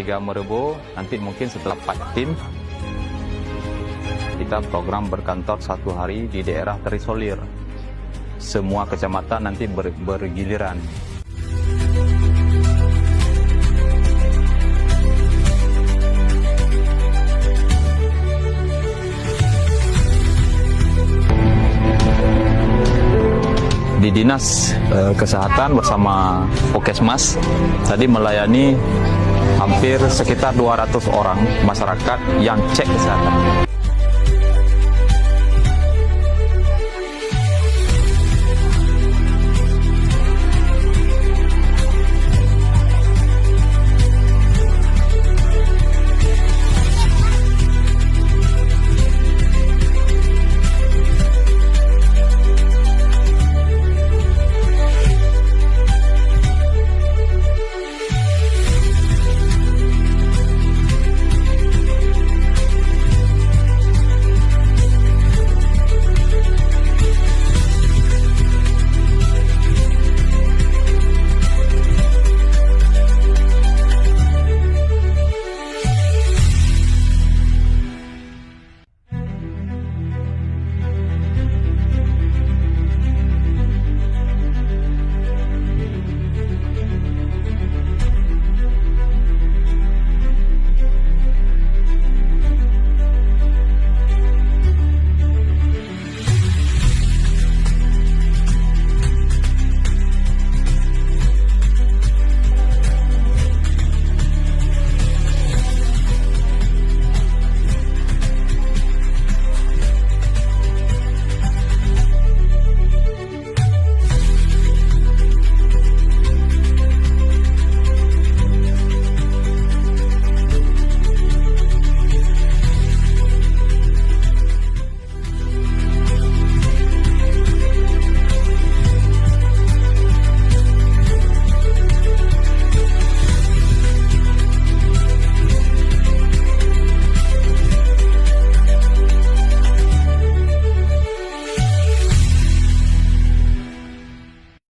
3 Merubo, nanti mungkin setelah 4 tim, kita program berkantor 1 hari di daerah terisolir. Semua kecamatan nanti bergiliran. Di Dinas Kesehatan bersama Puskesmas tadi melayani hampir sekitar 200 orang masyarakat yang cek kesehatan.